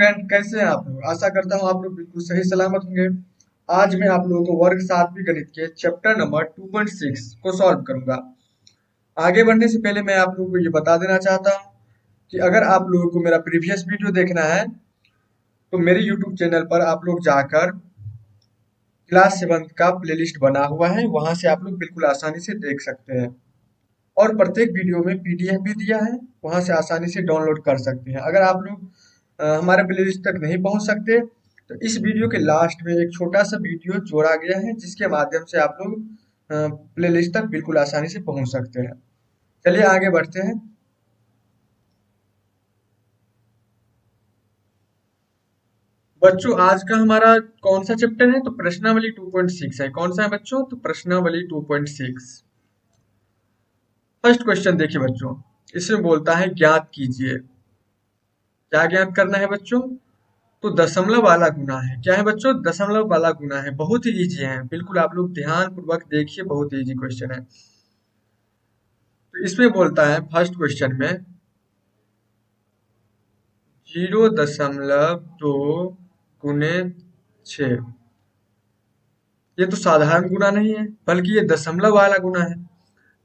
Student, कैसे हैं आप लोग? आशा करता हूँ आप लोग बिल्कुल सही सलामत होंगे। आज मैं आप लोगों को वर्ग 7वीं गणित के चैप्टर नंबर 2.6 को सॉल्व करूंगा। आगे बढ़ने से पहले मैं आप लोगों को ये बता देना चाहता हूँ कि अगर आप लोगों को मेरा प्रीवियस वीडियो देखना है तो मेरे यूट्यूब चैनल पर आप लोग जाकर क्लास 7 का प्लेलिस्ट बना हुआ है, वहां से आप लोग बिल्कुल आसानी से देख सकते हैं। और प्रत्येक वीडियो में पीडीएफ भी दिया है, वहां से आसानी से डाउनलोड कर सकते हैं। अगर आप लोग हमारे प्लेलिस्ट तक नहीं पहुंच सकते तो इस वीडियो के लास्ट में एक छोटा सा वीडियो जोड़ा गया है, जिसके माध्यम से आप लोग प्लेलिस्ट तक बिल्कुल आसानी से पहुंच सकते हैं। चलिए आगे बढ़ते हैं। बच्चों, आज का हमारा कौन सा चैप्टर है? तो प्रश्नावली 2.6 है। कौन सा है बच्चों? तो प्रश्नावली 2.6। फर्स्ट क्वेश्चन देखिए बच्चों, इसमें बोलता है ज्ञात कीजिए। क्या ज्ञात करना है बच्चों? तो दशमलव वाला गुना है। क्या है बच्चों? दशमलव वाला गुना है। बहुत ही इजी है, बिल्कुल आप लोग ध्यान पूर्वक देखिए, बहुत ही इजी क्वेश्चन है। तो इसमें बोलता है फर्स्ट क्वेश्चन में 0.2 गुने 6। ये तो साधारण गुना नहीं है, बल्कि ये दशमलव वाला गुना है।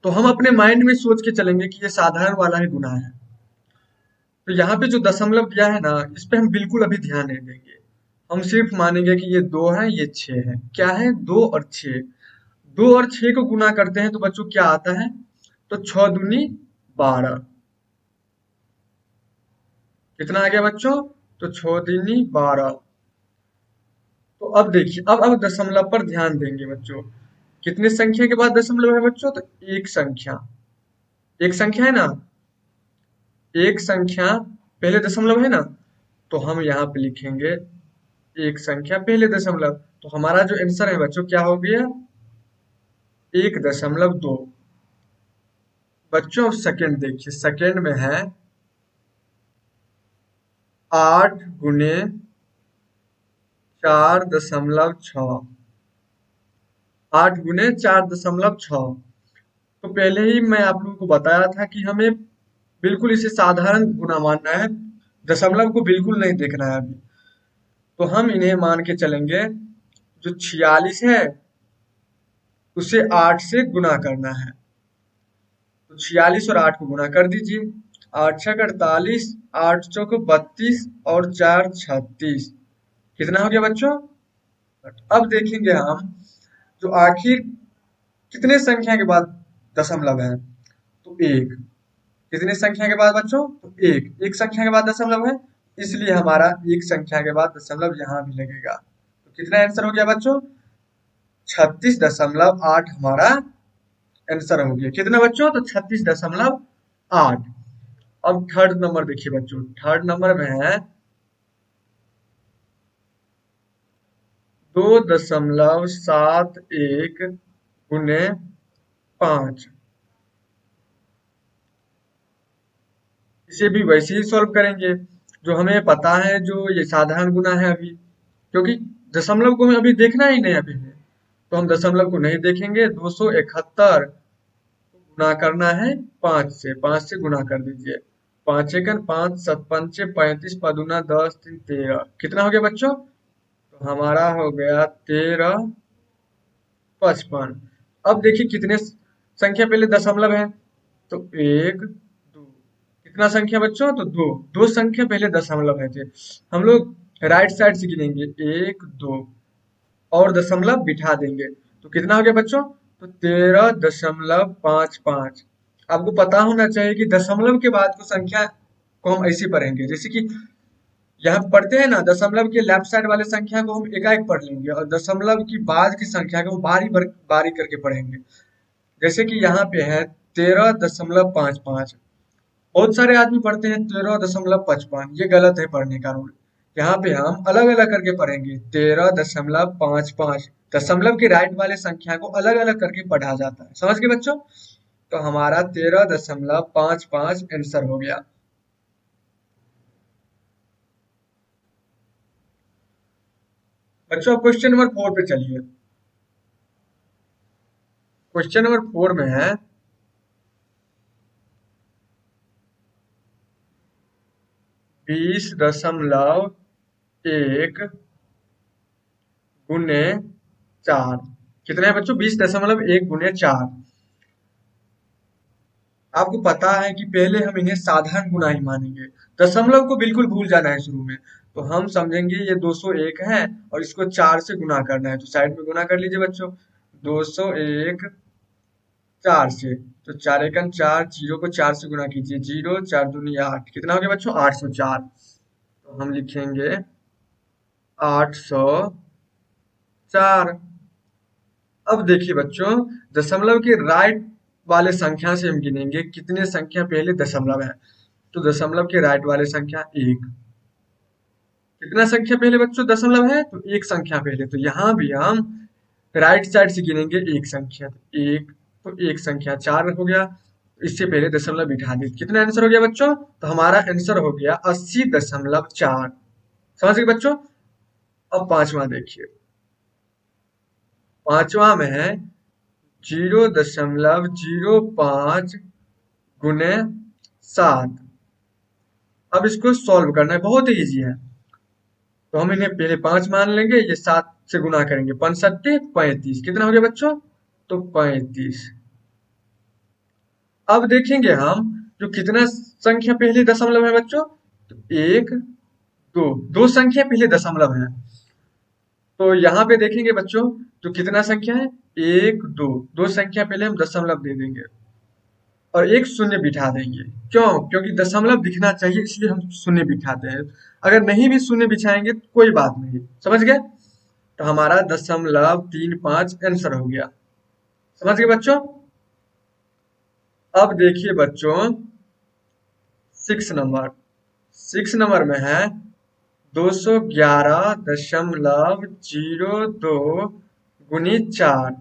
तो हम अपने माइंड में सोच के चलेंगे कि ये साधारण वाला ही गुना है। तो यहाँ पे जो दशमलव दिया है ना, इस पे हम बिल्कुल अभी ध्यान नहीं देंगे। हम सिर्फ मानेंगे कि ये 2 है, ये 6 है। क्या है? 2 और 6। 2 और 6 को गुना करते हैं तो बच्चों क्या आता है? तो 6 दूनी 12। कितना आ गया बच्चों? तो 6 दूनी 12। तो अब देखिए, अब दशमलव पर ध्यान देंगे बच्चों। कितने संख्या के बाद दशमलव है बच्चों? तो एक संख्या। एक संख्या है ना, एक संख्या पहले दशमलव है ना, तो हम यहाँ पे लिखेंगे एक संख्या पहले दशमलव। तो हमारा जो आंसर है बच्चों क्या हो गया? 1.2। बच्चों सेकंड देखिए, सेकंड में है 8 गुने 4.6। 8 गुने 4.6। तो पहले ही मैं आप लोगों को बताया था कि हमें बिल्कुल इसे साधारण गुना मानना है, दशमलव को बिल्कुल नहीं देखना है अभी। तो हम इन्हें मान के चलेंगे, जो 46 है उसे 8 से गुना करना है। तो 46 और 8 को गुना कर दीजिए। 8 छक 48, 8 चौक 32 और 4 36। कितना हो गया बच्चों? अब देखेंगे हम, जो आखिर कितने संख्या के बाद दशमलव है? तो एक। कितने संख्या के बाद बच्चों? तो एक। एक संख्या के बाद दशमलव है, इसलिए हमारा एक संख्या के बाद दशमलव यहाँ भी लगेगा। तो कितना आंसर हो गया बच्चों? 36.8 हमारा आंसर हो गया। कितना बच्चों? तो 36.8। अब थर्ड नंबर देखिए बच्चों, थर्ड नंबर में है 2.71 गुने 5। इसे भी वैसे ही सॉल्व करेंगे जो हमें पता है, जो ये साधारण गुना है अभी, क्योंकि दशमलव को हमें अभी देखना ही नहीं अभी है। तो हम दशमलव को नहीं देखेंगे। 271 गुना करना है 5 से। 5 से गुना कर दीजिए। 5 एकन 5, 7 पंचे 35, पदुना 10, 3 13। कितना हो गया बच्चों? तो हमारा हो गया 13.55। अब देखिए कितने संख्या पहले दशमलव है, तो एक दो। कितना संख्या बच्चों? तो दो। दो संख्या पहले दशमलव है थे। हम लोग राइट साइड से गिनेंगे, एक दो, और दशमलव बिठा देंगे। तो कितना हो गया बच्चों? तो 13.55। आपको पता होना चाहिए कि दशमलव के बाद को संख्या को हम ऐसे पढ़ेंगे, जैसे कि यहाँ पढ़ते हैं ना, दशमलव के लेफ्ट साइड वाले संख्या को हम एकाएक पढ़ लेंगे और दशमलव की बाद की संख्या को बारी बारी करके पढ़ेंगे। जैसे कि यहाँ पे है 13.55। बहुत सारे आदमी पढ़ते हैं 13.55, ये गलत है पढ़ने का रूल। यहाँ पे हम अलग अलग करके पढ़ेंगे, 13.55। दशमलव के राइट वाले संख्या को अलग अलग करके पढ़ा जाता है। समझ गए बच्चों? तो हमारा 13.55 आंसर हो गया। बच्चों क्वेश्चन नंबर 4 पे चलिए। क्वेश्चन नंबर 4 में है 20.4 1 गुने 4 कितना है बच्चों? 20.1 गुने 4। आपको पता है कि पहले हम इन्हें साधारण गुना ही मानेंगे, दशमलव को बिल्कुल भूल जाना है शुरू में। तो हम समझेंगे ये 201 है और इसको 4 से गुना करना है, तो साइड में गुना कर लीजिए बच्चों। 201 4 से, तो 4 एकम 4, जीरो को 4 से गुना कीजिए, जीरो 4 दूनी 8, कितना हो गया बच्चों? 804। तो हम लिखेंगे 804। अब देखिए बच्चों, दशमलव के राइट वाले संख्या से हम गिनेंगे कितने संख्या पहले दशमलव है। तो दशमलव के राइट वाले संख्या 1, कितना संख्या पहले बच्चों दशमलव है? तो एक संख्या पहले। तो यहाँ भी हम राइट साइड से गिनेंगे एक संख्या, तो एक, तो एक संख्या 4 हो गया, इससे पहले दशमलव बिठा दी। कितना आंसर हो गया बच्चों? तो हमारा आंसर हो गया 80.4। समझ गए बच्चों? अब पांचवा देखिए, पांचवा में है 0.05 गुने 7। अब इसको सॉल्व करना है, बहुत ही ईजी है। तो हम इन्हें पहले 5 मान लेंगे, ये 7 से गुना करेंगे, 5 सत्ते 35, कितना हो गया बच्चों? तो 35। अब देखेंगे हम जो कितना संख्या पहले दशमलव है बच्चों, तो 1 2, दो संख्या पहले दशमलव है। तो यहाँ पे देखेंगे बच्चों जो कितना संख्या है, 1 2, दो संख्या पहले हम दशमलव दे देंगे और एक शून्य बिठा देंगे। क्यों? क्योंकि दशमलव दिखना चाहिए, इसलिए हम शून्य बिठाते हैं। अगर नहीं भी शून्य बिछाएंगे तो कोई बात नहीं। समझ गए? तो हमारा 0.35 आंसर हो गया। समझ गए बच्चों? अब देखिए बच्चों 6 नंबर, 6 नंबर में है 211.02 गुनी 4।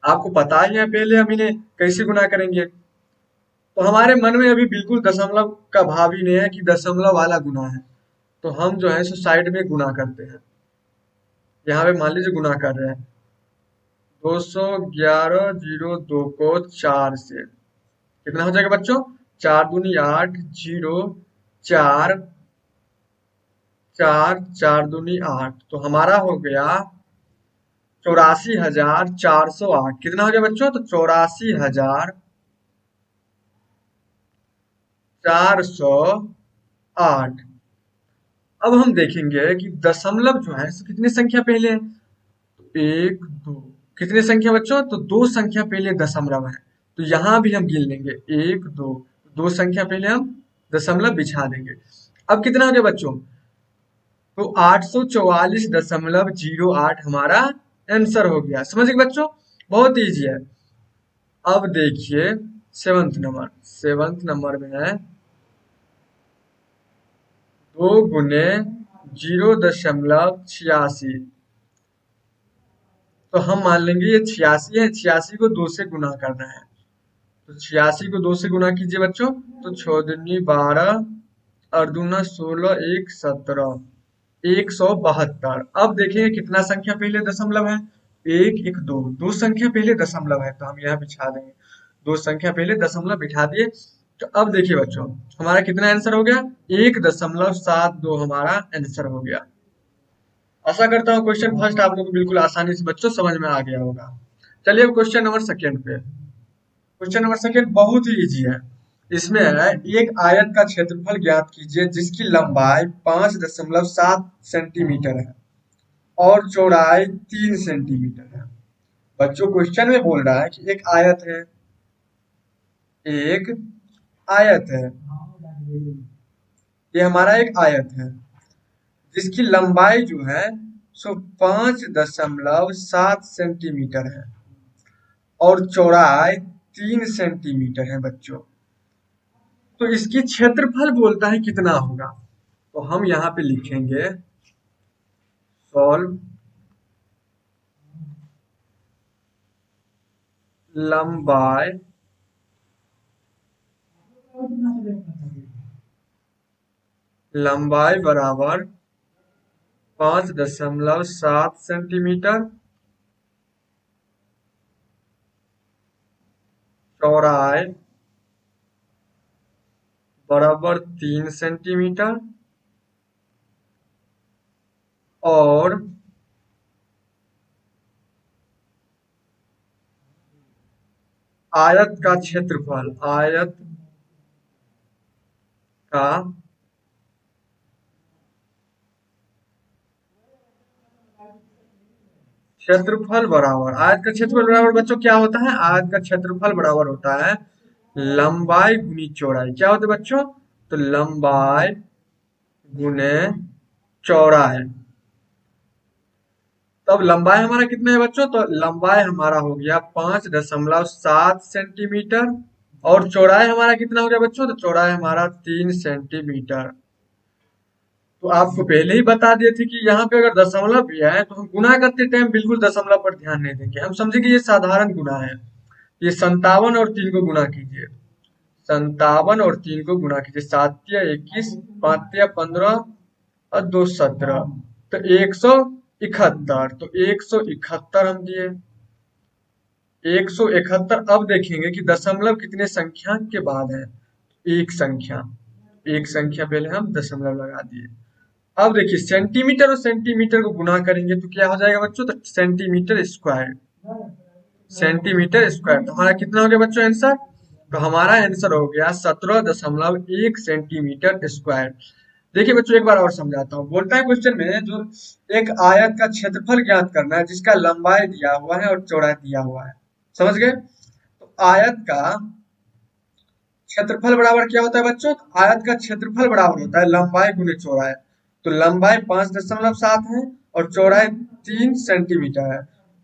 आपको पता ही है पहले हम इन्हें कैसे गुना करेंगे। तो हमारे मन में अभी बिल्कुल दशमलव का भाव ही नहीं है कि दशमलव वाला गुना है, तो हम जो है सो साइड में गुना करते हैं। यहाँ पे मान लीजिए गुना कर रहे हैं 211.02 को 4 से, कितना हो जाएगा बच्चों? 4 दूनी 8, जीरो 4, 4 4 दूनी 8, तो हमारा हो गया 84,408। कितना हो गया बच्चों? तो 84,408। अब हम देखेंगे कि दशमलव जो है कितनी संख्या पहले है, तो 1 2, कितने संख्या बच्चों? तो दो संख्या पहले दशमलव है, तो यहाँ भी हम गिन लेंगे 1 2, दो संख्या पहले हम दशमलव बिछा देंगे। अब कितना हो गया बच्चों? तो 844.08 हमारा आंसर हो गया। समझ गए बच्चों? बहुत इजी है। अब देखिए सेवंथ नंबर, सेवंथ नंबर में है 2 गुने 0.86। तो हम मान लेंगे ये 86 है, 86 को 2 से गुना करना है। तो 86 को 2 से गुना कीजिए बच्चों, तो 6 दूनी 12 और दूना 16, 1 17, 172। अब देखेंगे कितना संख्या पहले दशमलव है, 1 1 2, दो संख्या पहले दशमलव है, तो हम यहाँ बिछा देंगे, दो संख्या पहले दशमलव बिठा दिए। तो अब देखिए बच्चों हमारा कितना आंसर हो गया, 1.72 हमारा आंसर हो गया। आशा करता हूँ क्वेश्चन फर्स्ट आप लोग को बिल्कुल आसानी से बच्चों समझ में आ गया होगा। चलिए अब क्वेश्चन नंबर सेकेंड पे। क्वेश्चन नंबर सेकेंड बहुत ही इजी है। इसमें है एक आयत का क्षेत्रफल ज्ञात कीजिए जिसकी लंबाई 5.7 सेंटीमीटर है और चौड़ाई 3 सेंटीमीटर है। बच्चों क्वेश्चन में बोल रहा है कि एक आयत है, एक आयत है, ये हमारा एक आयत है जिसकी लंबाई जो है सो 5.7 सेंटीमीटर है और चौड़ाई 3 सेंटीमीटर है बच्चों। तो इसकी क्षेत्रफल बोलता है कितना होगा। तो हम यहाँ पे लिखेंगे सॉल्व लंबाई लंबाई बराबर 5.7 सेंटीमीटर, चौड़ाई बराबर 3 सेंटीमीटर, और आयत का क्षेत्रफल, आयत का क्षेत्रफल बराबर, आयत का क्षेत्रफल बराबर बच्चों क्या होता है? आयत का क्षेत्रफल बराबर होता है लंबाई गुनी चौड़ाई। क्या होता है बच्चों? तो लंबाई गुने चौड़ाई। तब लंबाई हमारा कितना है बच्चों? तो लंबाई हमारा हो गया 5.7 सेंटीमीटर और चौड़ाई हमारा कितना हो गया बच्चों? तो चौड़ाई हमारा 3 सेंटीमीटर। तो आपको पहले ही बता दिए थे कि यहाँ पे अगर दशमलव भी है तो हम गुना करते टाइम बिल्कुल दशमलव पर ध्यान नहीं देंगे, हम समझेंगे ये साधारण गुना है। ये 57 और 3 को गुना कीजिए, 57 और 3 को गुना कीजिए, 7 या 21, 5 या 15 और 2 17, तो 171। तो 171 हम दिए, 171। अब देखेंगे कि दशमलव कितने संख्या के बाद है? एक संख्या, एक संख्या पहले हम दशमलव लगा दिए। अब देखिए सेंटीमीटर और सेंटीमीटर को गुना करेंगे तो क्या हो जाएगा बच्चों? तो सेंटीमीटर स्क्वायर, सेंटीमीटर स्क्वायर। तो हमारा कितना हो गया बच्चों आंसर? तो हमारा आंसर हो गया 17.1 सेंटीमीटर स्क्वायर। देखिए बच्चों एक बार और समझाता हूँ। बोलता है क्वेश्चन में जो एक आयत का क्षेत्रफल ज्ञात करना है जिसका लंबाई दिया हुआ है और चौड़ाई दिया हुआ है, समझ गए? तो आयत का क्षेत्रफल बराबर क्या होता है बच्चों? तो आयत का क्षेत्रफल बराबर होता है लंबाई गुने चौड़ाई। तो लंबाई 5.7 है और चौड़ाई 3 सेंटीमीटर है।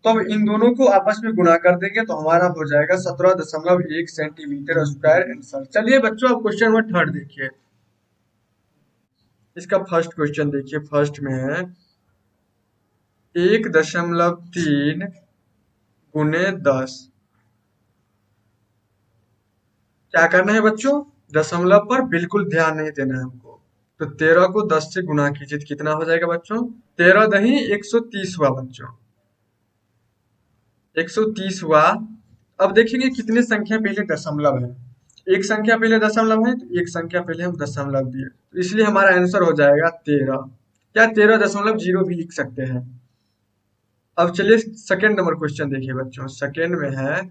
तो अब इन दोनों को आपस में गुना कर देंगे तो हमारा हो जाएगा 17.1 सेंटीमीटर स्क्वायर आंसर। चलिए बच्चों अब क्वेश्चन नंबर 3 देखिए। इसका फर्स्ट क्वेश्चन देखिए, फर्स्ट में है 1.3 गुने 10। क्या करना है बच्चों? दशमलव पर बिल्कुल ध्यान नहीं देना है हमको। तो 13 को 10 से गुना कीजिए तो कितना हो जाएगा बच्चों? 13 दही 130 हुआ बच्चों, 130 हुआ। अब देखेंगे कितने संख्या पहले दशमलव है। एक संख्या पहले दशमलव है तो एक संख्या पहले हम दशमलव दिए, तो इसलिए हमारा आंसर हो जाएगा 13। या 13.0 भी लिख सकते हैं। अब चलिए सेकेंड नंबर क्वेश्चन देखिए बच्चों। सेकेंड में है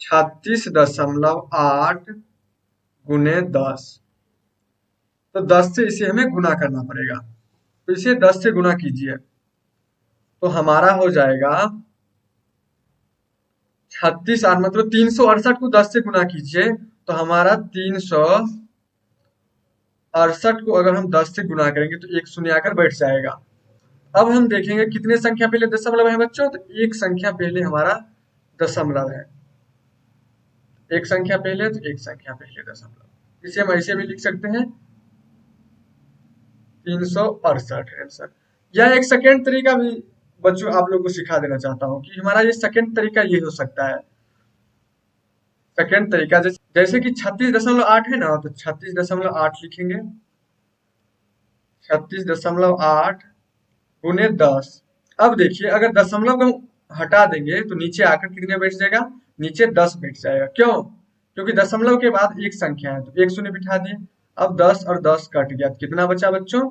36.8 गुने 10। तो 10 से इसे हमें गुना करना पड़ेगा, तो इसे 10 से गुना कीजिए तो हमारा हो जाएगा 36, और मतलब 368 को 10 से गुना कीजिए तो हमारा 368 को अगर हम 10 से गुना करेंगे तो एक शून्य आकर बैठ जाएगा। अब हम देखेंगे कितने संख्या पहले दशमलव है बच्चों? तो एक संख्या पहले हमारा दशमलव है, एक संख्या पहले तो एक संख्या पहले दशमलव। इसे हम ऐसे भी लिख सकते हैं 368 आंसर। यह एक सेकेंड तरीका भी बच्चों आप लोग को सिखा देना चाहता हूँ कि हमारा ये सेकेंड तरीका ये हो सकता है। सेकेंड तरीका जैसे कि 36.8 है ना, तो 36.8 लिखेंगे, 36.8 गुने 10। अब देखिए अगर दशमलव को हम हटा देंगे तो नीचे आकर कितने बैठ जाएगा? नीचे 10 बैठ जाएगा। क्यों? क्योंकि दशमलव के बाद एक संख्या है तो एक शून्य बिठा दिए। अब 10 और 10 कट गया तो कितना बचा बच्चों?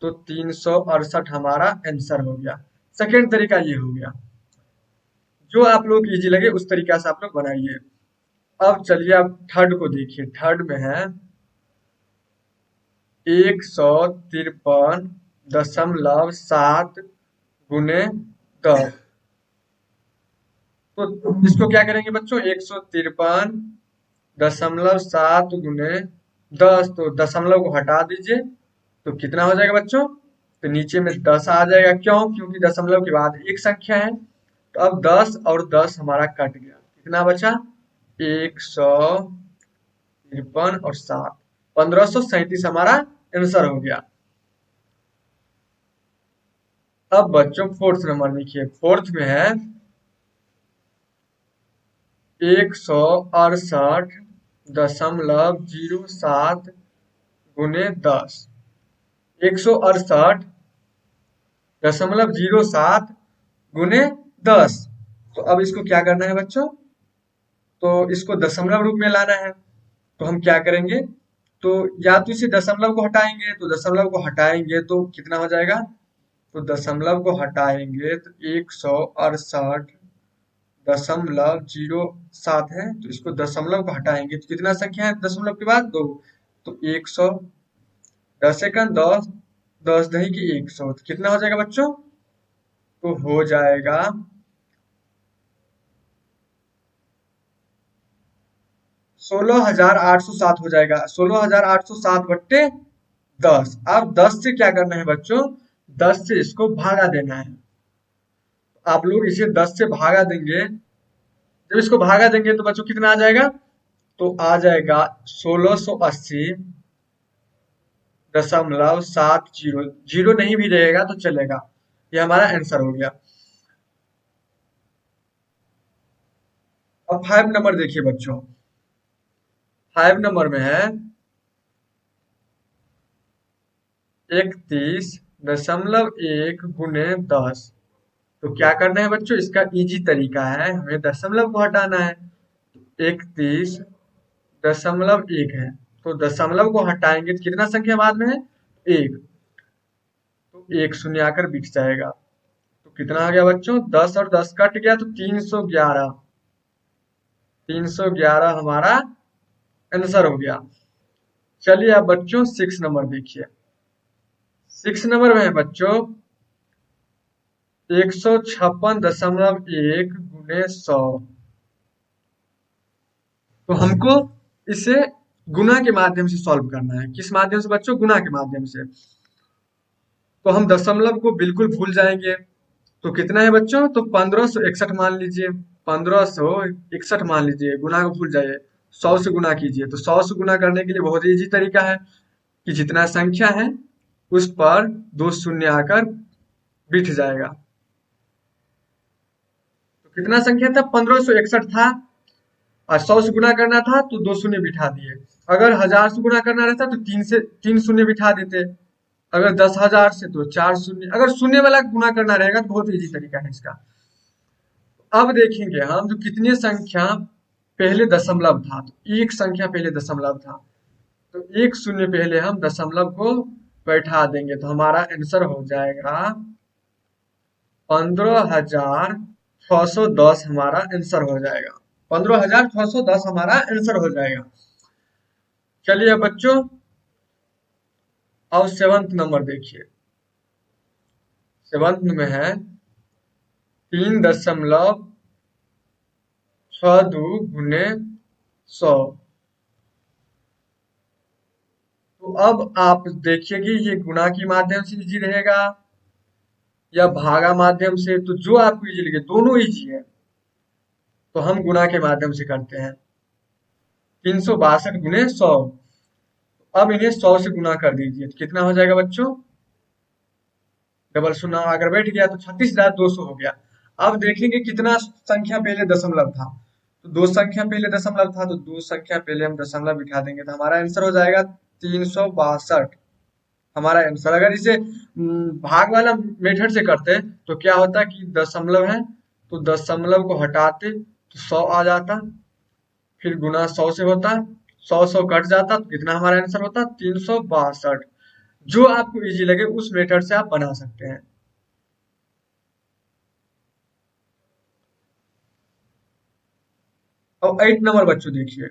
तो 368 हमारा आंसर हो गया। सेकेंड तरीका ये हो गया। जो आप लोग इजी लगे उस तरीका से आप लोग बनाइए। अब चलिए आप थर्ड को देखिए। थर्ड में है 153.7 गुने 10। तो इसको क्या करेंगे बच्चों? 153.7 गुने 10, तो दशमलव को हटा दीजिए तो कितना हो जाएगा बच्चों? तो नीचे में 10 आ जाएगा। क्यों? क्योंकि दशमलव के बाद एक संख्या है। तो अब 10 और 10 हमारा कट गया, कितना बचा? 153 और 7, 1537 हमारा आंसर हो गया। अब बच्चों फोर्थ नंबर लिखिए। फोर्थ में है 168.07 गुने 10। 168.07 गुने 10। तो अब इसको क्या करना है बच्चों? तो इसको दशमलव रूप में लाना है। तो हम क्या करेंगे? तो या तो इसे दशमलव को हटाएंगे, तो दशमलव को हटाएंगे तो कितना हो जाएगा, तो दशमलव को हटाएंगे तो 168.07 है, तो इसको दशमलव को हटाएंगे तो कितना संख्या है दशमलव के बाद, 2। तो 100, 10 10, 10 दही की 100, तो कितना हो जाएगा बच्चों, तो हो जाएगा 16,807 हो जाएगा, 16,807/10। अब 10 से क्या करना है बच्चों, 10 से इसको भागा देना है। आप लोग इसे 10 से भागा देंगे, जब इसको भागा देंगे तो बच्चों कितना आ जाएगा, तो आ जाएगा 1680.70, जीरो नहीं भी रहेगा तो चलेगा। ये हमारा आंसर हो गया। अब 5 नंबर देखिए बच्चों, 5 नंबर में है 31.1 गुने 10। तो क्या करना है बच्चों, इसका इजी तरीका है, हमें दशमलव को हटाना है। 31.1 है, तो दशमलव को हटाएंगे तो कितना संख्या बाद में है, 1। तो 1 शून्य आकर बिक जाएगा, तो कितना आ गया बच्चों, 10 और 10 कट गया तो 311। 311 हमारा आंसर हो गया। चलिए अब बच्चों 6 नंबर देखिए। 6 नंबर में है बच्चों 156.1 गुने 100। तो हमको इसे गुना के माध्यम से सॉल्व करना है। किस माध्यम से बच्चों, गुना के माध्यम से। तो हम दशमलव को बिल्कुल भूल जाएंगे, तो कितना है बच्चों, तो 1561 मान लीजिए, 1561 मान लीजिए, गुना को भूल जाइए, 100 से गुना कीजिए। तो 100 से गुना करने के लिए बहुत इजी तरीका है कि जितना संख्या है उस पर 2 शून्य आकर बिठ जाएगा। तो कितना संख्या था, 1561 था, और 100 से गुना करना था तो 2 शून्य बिठा दिए। अगर 1000 से गुना करना रहता तो 3 शून्य बिठा देते। अगर 10,000 से तो 4 शून्य। अगर शून्य वाला गुना करना रहेगा तो बहुत इजी तरीका है इसका। अब देखेंगे हम जो कितनी संख्या पहले दशमलव था, तो एक संख्या पहले दशमलव था, तो एक शून्य पहले हम दशमलव को बैठा देंगे, तो हमारा आंसर हो जाएगा 15,610 हमारा आंसर हो जाएगा। 15,610 हमारा आंसर हो जाएगा। चलिए बच्चों अब 7th नंबर देखिए। 7th में है 3.62 गुने 100। तो अब आप देखिए कि ये गुना के माध्यम से इजी रहेगा या भागा माध्यम से, तो जो आपको इजी लगे, दोनों इजी है। तो हम गुना के माध्यम से करते हैं, 362 गुने 100। अब इन्हें 100 से गुना कर दीजिए तो कितना हो जाएगा बच्चों, डबल शून्य अगर बैठ गया तो 36,200 हो गया। अब देखेंगे कितना संख्या पहले दशमलव था, तो 2 संख्या पहले दशमलव था, तो 2 संख्या पहले हम दशमलव बिठा देंगे, तो हमारा आंसर हो जाएगा 362 हमारा आंसर। अगर इसे भाग वाला मेथड से करते तो क्या होता कि दशमलव है तो दशमलव को हटाते तो 100 आ जाता, फिर गुना 100 से होता, 100 कट जाता, तो कितना हमारा आंसर होता 362। जो आपको इजी लगे उस मेथड से आप बना सकते हैं। अब 8 नंबर बच्चों देखिए।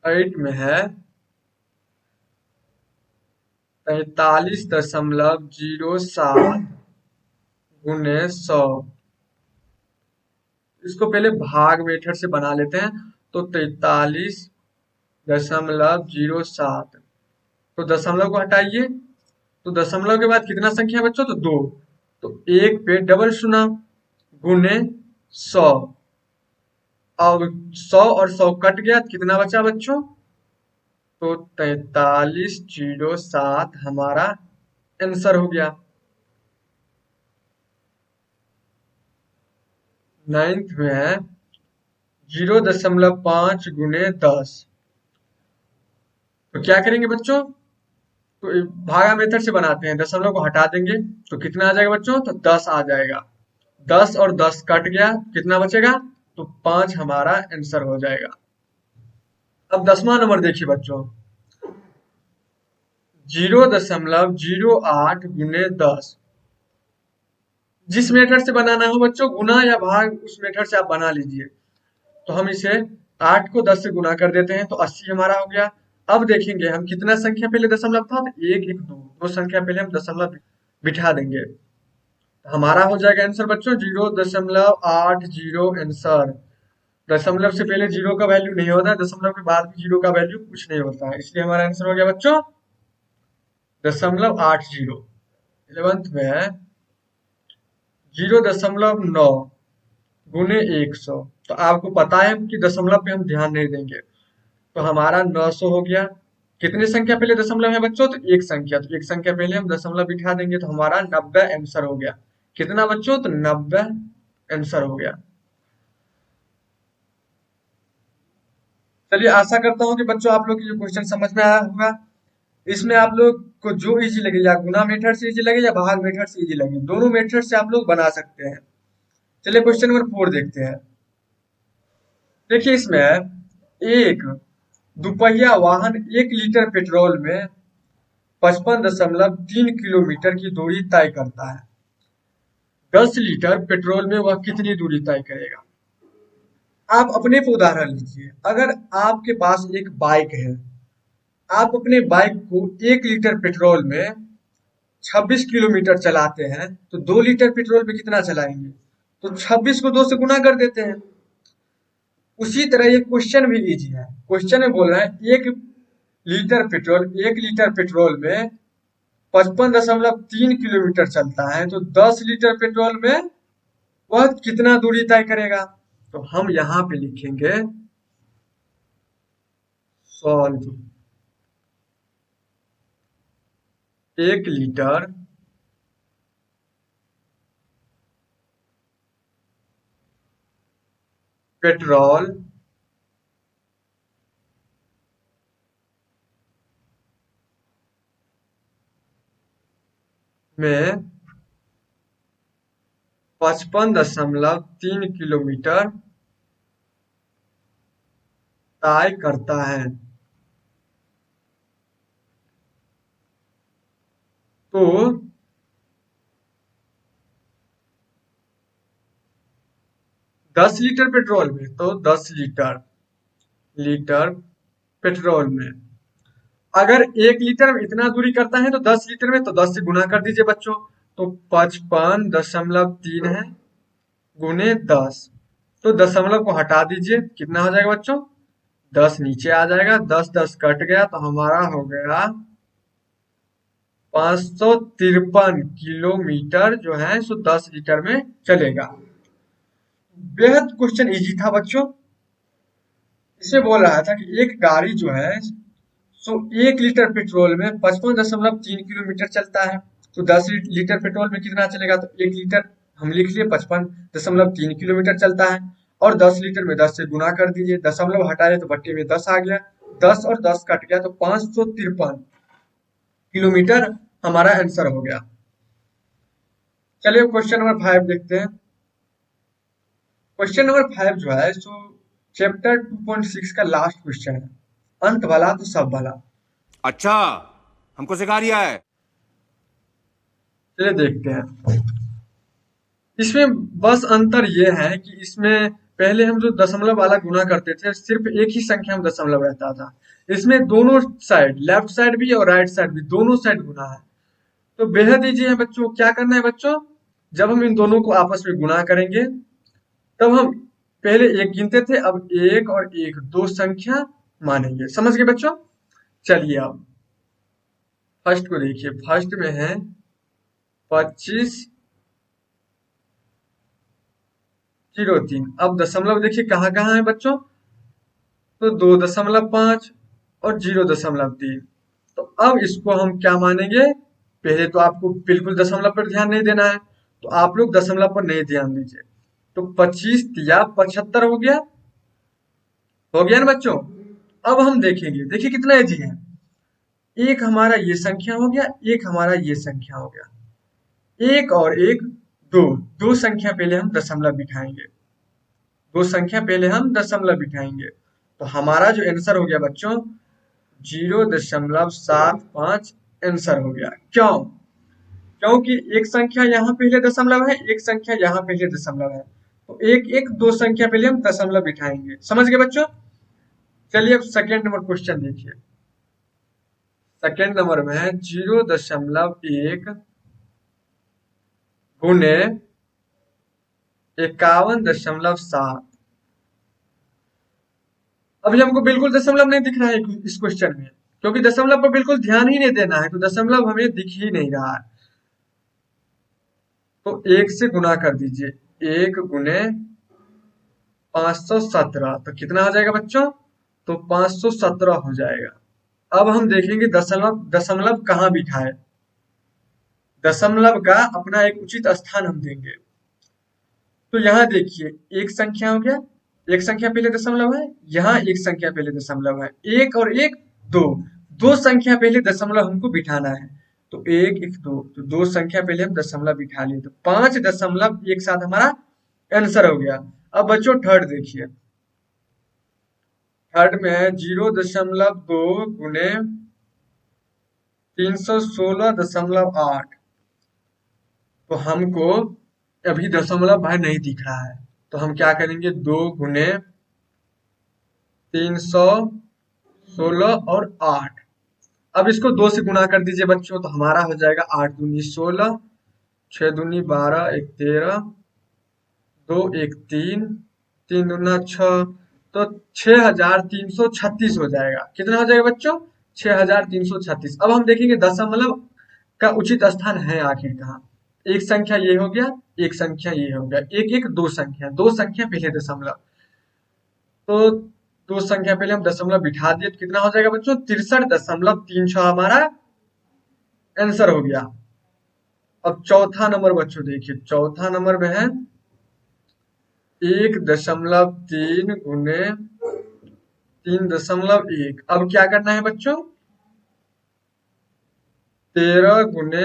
8 में है 43.07 गुने 100। इसको पहले भाग मेथड से बना लेते हैं, तो 43.07, तो दशमलव को हटाइए, तो दशमलव के बाद कितना संख्या है बच्चों, तो 2, तो 1 पे डबल शून्य गुने 100। अब 100 और 100 कट गया तो कितना बचा बच्चों, तो 4307 हमारा आंसर हो गया। 9th में है 0.5 गुने 10। तो क्या करेंगे बच्चों, तो भागा मेथड से बनाते हैं, दशमलव को हटा देंगे तो कितना आ जाएगा बच्चों, तो 10 आ जाएगा। 10 और 10 कट गया, कितना बचेगा, तो 5 हमारा आंसर हो जाएगा। अब 10वां नंबर देखिए बच्चों, 0.08 गुने 10। जिस मेथड से बनाना हो बच्चों, गुना या भाग, उस मेथड से आप बना लीजिए। तो हम इसे 8 को 10 से गुना कर देते हैं तो 80 हमारा हो गया। अब देखेंगे हम कितना संख्या पहले दशमलव था, तो 1 1 2, दो संख्या पहले हम दशमलव बिठा देंगे। तो हमारा हो जाएगा आंसर बच्चों 0.80 आंसर। दशमलव से पहले जीरो का वैल्यू नहीं होता है, दशमलव के बाद भी जीरो का वैल्यू कुछ नहीं होता है, इसलिए हमारा आंसर हो गया बच्चों 0.80। 11th में है 0.9 गुने 100। तो आपको पता है कि दशमलव पे हम ध्यान नहीं देंगे, तो हमारा 900 हो गया। कितनी संख्या पहले दशमलव है बच्चों, तो एक संख्या, तो एक संख्या पहले हम दशमलव बिठा देंगे तो हमारा 90 आंसर हो गया। कितना बच्चों, तो 90 आंसर हो गया। चलिए, आशा करता हूँ कि बच्चों आप लोग को ये क्वेश्चन समझ में आया होगा। इसमें आप लोग को जो इजी लगे, या गुना मेथड से इजी लगे या भाग मेथड से इजी लगे, दोनों मेथड से आप लोग बना सकते हैं। चलिए क्वेश्चन नंबर 4 देखते हैं। देखिए इसमें एक दुपहिया वाहन 1 लीटर पेट्रोल में 55.3 किलोमीटर की दूरी तय करता है। 10 लीटर पेट्रोल में वह कितनी दूरी तय करेगा? आप अपने पे उदाहरण लीजिए। अगर आपके पास एक बाइक है, आप अपने बाइक को 1 लीटर पेट्रोल में 26 किलोमीटर चलाते हैं, तो 2 लीटर पेट्रोल में कितना चलाएंगे? तो 26 को 2 से गुना कर देते हैं। उसी तरह ये क्वेश्चन भी इजी है। क्वेश्चन में बोल रहा है 1 लीटर पेट्रोल में 55.3 किलोमीटर चलता है, तो 10 लीटर पेट्रोल में वह कितना दूरी तय करेगा? तो हम यहाँ पे लिखेंगे सॉल्व। 1 लीटर पेट्रोल में 55.3 किलोमीटर तय करता है। तो 10 लीटर पेट्रोल में, तो 10 लीटर पेट्रोल में अगर 1 लीटर में इतना दूरी करता है, तो 10 लीटर में तो 10 से गुना कर दीजिए बच्चों। तो 55.3 है गुने 10। तो दशमलव को हटा दीजिए, कितना हो जाएगा बच्चों? 10 नीचे आ जाएगा, 10 10 कट गया, तो हमारा हो गया 553 किलोमीटर जो है सो 10 लीटर में चलेगा। बेहद क्वेश्चन इजी था बच्चों। इसे बोल रहा था कि एक गाड़ी जो है सो 1 लीटर पेट्रोल में 55.3 किलोमीटर चलता है, तो 10 लीटर पेट्रोल में कितना चलेगा? तो 1 लीटर हम लिख लिए 55.3 किलोमीटर चलता है, और 10 लीटर में 10 से गुना कर दीजिए, दशमलव हटाए तो बट्टे में 10 आ गया, 10 और 10 कट गया, तो 553 किलोमीटर हमारा आंसर हो गया। चलिए क्वेश्चन नंबर 5 देखते हैं। क्वेश्चन नंबर 5 जो है सो चैप्टर 2.6 का लास्ट क्वेश्चन है। अंत भला तो सब भला। अच्छा, हमको सिखा रिया है। चलिए देखते हैं। इसमें बस अंतर ये है कि इसमें पहले हम जो दशमलव वाला गुना करते थे, सिर्फ एक ही संख्या में दशमलव रहता था। इसमें दोनों साइड, लेफ्ट साइड भी और राइट साइड भी, दोनों साइड गुना है। तो बेहद ईजी है बच्चों। क्या करना है बच्चों, जब हम इन दोनों को आपस में गुना करेंगे, तब हम पहले एक गिनते थे, अब एक और एक दो संख्या मानेंगे। समझ गए बच्चों? चलिए अब फर्स्ट को देखिए। फर्स्ट में है 25.03। अब दशमलव देखिए कहाँ कहाँ है बच्चों, तो 2.5 और 0.3। तो अब इसको हम क्या मानेंगे? पहले तो आपको बिल्कुल दशमलव पर ध्यान नहीं देना है, तो आप लोग दशमलव पर नहीं ध्यान दीजिए। तो 25 या 75 हो गया ना बच्चों? अब हम देखेंगे, देखिए कितना इजी है। एक हमारा ये संख्या हो गया, एक हमारा ये संख्या हो गया, एक और एक दो, दो संख्या पहले हम दशमलव बिठाएंगे, दो संख्या पहले हम दशमलव बिठाएंगे। तो हमारा जो आंसर हो गया बच्चों 0.75 आंसर हो गया। क्यों? क्योंकि एक संख्या यहाँ पहले दशमलव है, एक संख्या यहाँ पहले दशमलव है, तो एक एक दो संख्या पहले हम दशमलव बिठाएंगे। समझ गए बच्चों? चलिए अब सेकेंड नंबर क्वेश्चन देखिए। सेकेंड नंबर में है 0.1 गुने 51.7। अभी हमको बिल्कुल दशमलव नहीं दिख रहा है इस क्वेश्चन में, क्योंकि दशमलव पर बिल्कुल ध्यान ही नहीं देना है, तो दशमलव हमें दिख ही नहीं रहा है। तो एक से गुना कर दीजिए, 1 गुने 517, तो कितना हो जाएगा बच्चों? तो 517 हो जाएगा। अब हम देखेंगे दशमलव दशमलव कहाँ बिठाए। दशमलव का अपना एक उचित स्थान हम देंगे। तो यहाँ देखिए एक संख्या हो गया, एक संख्या पहले दशमलव है, यहाँ एक संख्या पहले दशमलव है, एक और एक दो, दो संख्या पहले दशमलव हमको बिठाना है। तो एक एक दो, तो दो संख्या पहले हम दशमलव बिठा लिए, तो 5 दशमलव एक साथ हमारा आंसर हो गया। अब बच्चों थर्ड देखिए, थर्ड में है 0.2 गुने 316.8। तो हमको अभी दशमलव भाई नहीं दिख रहा है, तो हम क्या करेंगे, 2 गुने 316 और 8। अब इसको 2 से गुना कर दीजिए बच्चों, तो हमारा हो जाएगा 8 दूनी 16, 6 दूनी 12, 1 13, 2 1 3, 3 दूना 6, तो 6336 हो जाएगा। कितना हो जाएगा बच्चों? 6336। अब हम देखेंगे दशमलव का उचित स्थान है आखिर कहाँ। एक संख्या ये हो गया, एक संख्या ये हो गया, एक एक दो संख्या, दो संख्या पहले दशमलव, तो दो संख्या पहले हम दशमलव बिठा दिए, तो कितना हो जाएगा बच्चों? 63.36 हमारा आंसर हो गया। अब चौथा नंबर बच्चों देखिए, चौथा नंबर में है 1.3 गुने 3.1। अब क्या करना है बच्चों? 13 गुने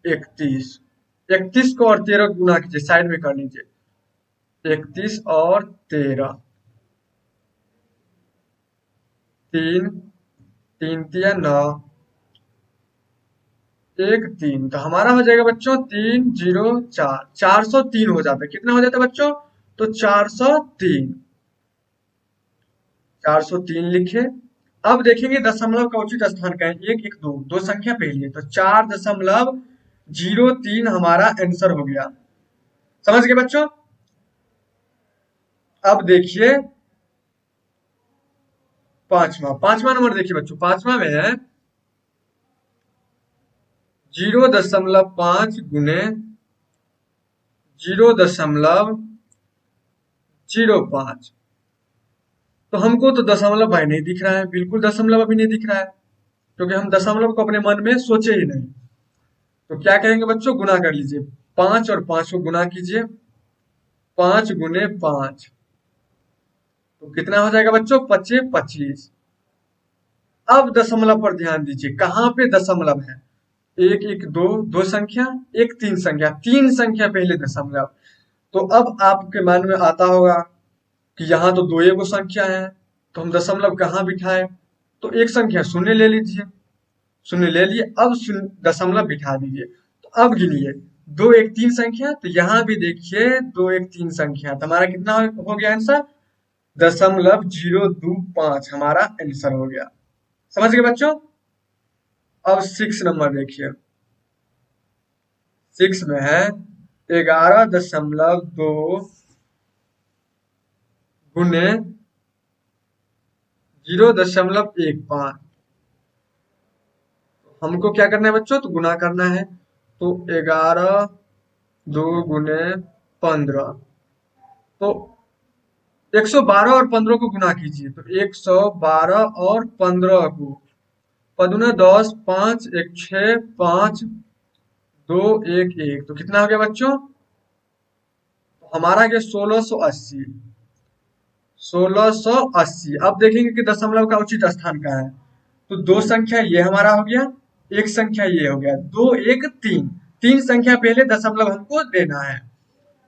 31। 31 को और 13 गुना कीजिए, साइड में कर लीजिए, 31 और 13, 3 3 तिया 9, 1 3, तो हमारा हो जाएगा बच्चों 304, 403 हो जाता है। कितना हो जाता है बच्चों? तो 403, 403 लिखे। अब देखेंगे दशमलव का उचित स्थान का है, एक एक दो, दो संख्या पहली है, तो 4.03 हमारा आंसर हो गया। समझ गए बच्चों? अब देखिए पांचवा नंबर देखिए बच्चों, पांचवा में है 0.5 गुने 0.05। तो हमको तो दशमलव भाई नहीं दिख रहा है, बिल्कुल दशमलव अभी नहीं दिख रहा है, क्योंकि हम दशमलव को अपने मन में सोचे ही नहीं। तो क्या करेंगे बच्चों? गुना कर लीजिए, 5 और 5 को गुना कीजिए, 5 गुने 5, तो कितना हो जाएगा बच्चों? 25 25। अब दशमलव पर ध्यान दीजिए, कहाँ पे दशमलव है? एक एक दो, दो संख्या, एक तीन संख्या, तीन संख्या पहले दशमलव। तो अब आपके मन में आता होगा कि यहाँ तो दो एगो संख्या है, तो हम दशमलव कहाँ बिठाए? तो एक संख्या शून्य ले लीजिए, शून्य ले लिए, अब दशमलव बिठा दीजिए। तो अब गिनिए, 2 1 3 संख्या, तो यहाँ भी देखिए 2 1 3 संख्या, तो हमारा कितना हो गया आंसर? 0.025 हमारा आंसर हो गया। समझ गए बच्चों? अब 6 नंबर देखिए, 6 में है 11.2 गुने 0.15। हमको क्या करना है बच्चों? तो गुना करना है, तो 11 2 गुने 15, तो 112 और 15 को गुना कीजिए, तो 112 और 15 को, पदुना 10, 5 1 6, 5 2 1 1, तो कितना हो गया बच्चों? तो हमारा गया 1680, 1680। अब देखेंगे कि दशमलव का उचित स्थान कहाँ है। तो दो संख्या ये हमारा हो गया, एक संख्या ये हो गया, 2 1 3, तीन संख्या पहले दशमलव हमको देना है।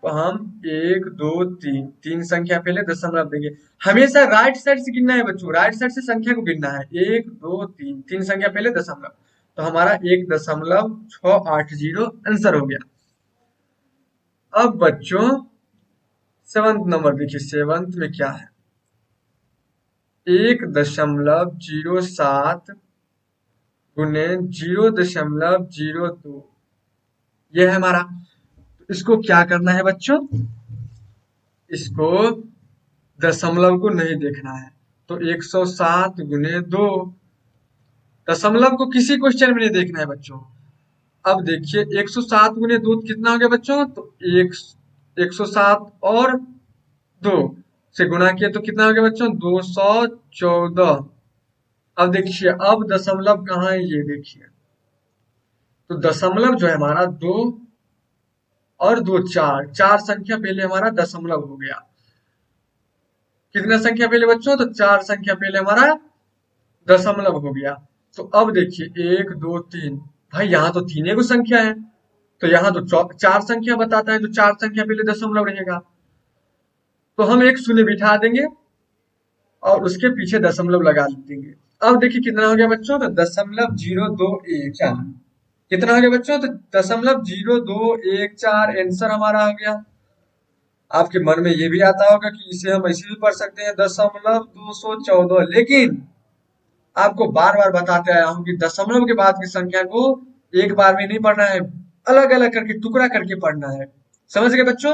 तो हम 1 2 3 तीन संख्या पहले दशमलव देंगे। हमेशा राइट साइड से गिनना है बच्चों, राइट साइड से संख्या को गिनना है। 1 2 3 तीन संख्या पहले दशमलव, तो हमारा 1.680 आंसर हो गया। अब बच्चों सेवंथ नंबर देखिए, सेवंथ में क्या है, 1.07 गुने 0.02, ये है हमारा। इसको क्या करना है बच्चों, इसको दशमलव को नहीं देखना है, तो 107 गुने 2, दशमलव को किसी क्वेश्चन में नहीं देखना है बच्चों। अब देखिए 107 गुने 2 कितना हो गया बच्चों, तो 107 और 2 से गुना किया तो कितना हो गया बच्चों, 214। अब देखिए अब दशमलव कहाँ है, ये देखिए, तो दशमलव जो है हमारा 2 और 2 4, चार संख्या पहले हमारा दशमलव हो गया। कितना संख्या पहले बच्चों, तो 4 संख्या पहले हमारा दशमलव हो गया। तो अब देखिए 1 2 3, भाई यहाँ तो तीन को संख्या है, तो यहाँ तो चार संख्या बताता है, तो चार संख्या पहले दशमलव रहेगा, तो हम एक शून्य बिठा देंगे और उसके पीछे दशमलव लगा देंगे। अब देखिए कितना हो गया बच्चों, तो 0.021, कितना हो गया बच्चों, तो 0.0214 आंसर हमारा आ गया। आपके मन में ये भी आता होगा कि इसे हम ऐसे भी पढ़ सकते हैं 0.214, लेकिन आपको बार बार बताते आया हूं कि दशमलव के बाद की संख्या को एक बार में नहीं पढ़ना है, अलग अलग करके टुकड़ा करके पढ़ना है। समझ गए बच्चों।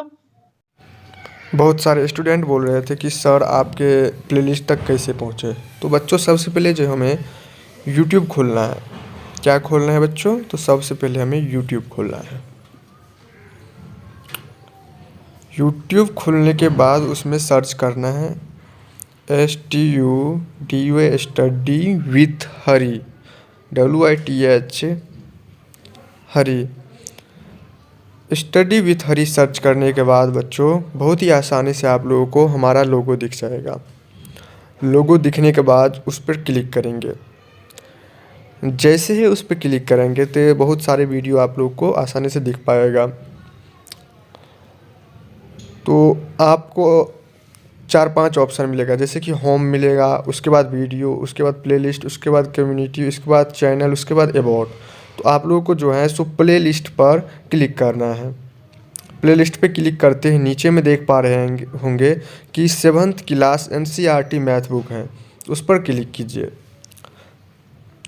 बहुत सारे स्टूडेंट बोल रहे थे कि सर आपके प्लेलिस्ट तक कैसे पहुँचे। तो बच्चों सबसे पहले जो हमें यूट्यूब खोलना है। क्या खोलना है बच्चों, तो सबसे पहले हमें यूट्यूब खोलना है। यूट्यूब खोलने के बाद उसमें सर्च करना है STUDIO study with Hari, WITH Hari. Study with Hari search करने के बाद बच्चों बहुत ही आसानी से आप लोगों को हमारा लोगो दिख जाएगा। लोगो दिखने के बाद उस पर क्लिक करेंगे। जैसे ही उस पर क्लिक करेंगे तो बहुत सारे वीडियो आप लोग को आसानी से दिख पाएगा। तो आपको 4-5 ऑप्शन मिलेगा, जैसे कि होम मिलेगा, उसके बाद वीडियो, उसके बाद प्लेलिस्ट, उसके बाद कम्युनिटी, उसके बाद चैनल, उसके बाद अबाउट। तो आप लोगों को जो है सो प्ले लिस्ट पर क्लिक करना है। प्ले लिस्ट पर क्लिक करते ही नीचे में देख पा रहे होंगे कि 7th class NCERT math book है, उस पर क्लिक कीजिए।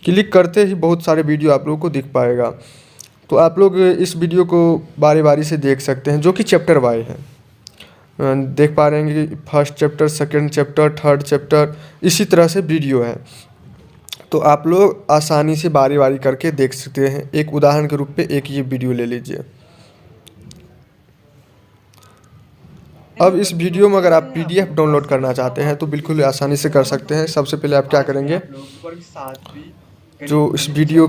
क्लिक करते ही बहुत सारे वीडियो आप लोगों को दिख पाएगा। तो आप लोग इस वीडियो को बारी बारी से देख सकते हैं, जो कि चैप्टर वाइज है। देख पा रहे हैं कि first chapter, second chapter, third chapter, इसी तरह से वीडियो है। तो आप लोग आसानी से बारी बारी करके देख सकते हैं। एक उदाहरण के रूप पे एक ये वीडियो ले लीजिए। अब इस वीडियो में अगर आप PDF डाउनलोड करना चाहते हैं तो बिल्कुल आसानी से कर सकते हैं। सबसे पहले आप क्या करेंगे, जो इस वीडियो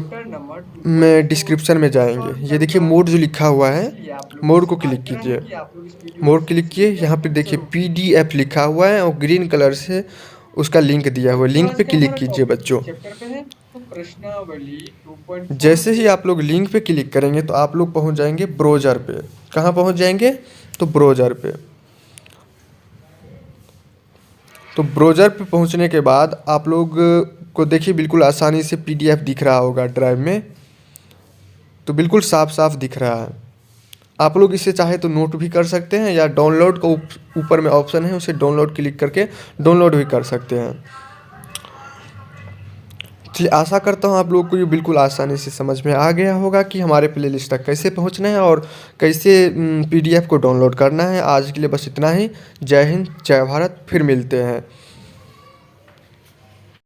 में डिस्क्रिप्शन में जाएंगे, ये देखिए मोड जो लिखा हुआ है, मोड को क्लिक कीजिए। मोड क्लिक किए, यहाँ पे देखिए PDF लिखा हुआ है और ग्रीन कलर से उसका लिंक दिया हुआ है, लिंक पे क्लिक कीजिए बच्चों। जैसे ही आप लोग लिंक पे क्लिक करेंगे तो आप लोग पहुंच जाएंगे ब्राउज़र पे। कहाँ पहुंच जाएंगे, तो ब्राउज़र पे। तो ब्राउज़र पे पहुंचने के बाद आप लोग को देखिए बिल्कुल आसानी से PDF दिख रहा होगा ड्राइव में, तो बिल्कुल साफ साफ दिख रहा है। आप लोग इसे चाहे तो नोट भी कर सकते हैं, या डाउनलोड का ऊपर में ऑप्शन है, उसे डाउनलोड क्लिक करके डाउनलोड भी कर सकते हैं। चलिए, आशा करता हूँ आप लोगों को ये बिल्कुल आसानी से समझ में आ गया होगा कि हमारे प्लेलिस्ट तक कैसे पहुँचना है और कैसे PDF को डाउनलोड करना है। आज के लिए बस इतना ही। जय हिंद, जय भारत, फिर मिलते हैं।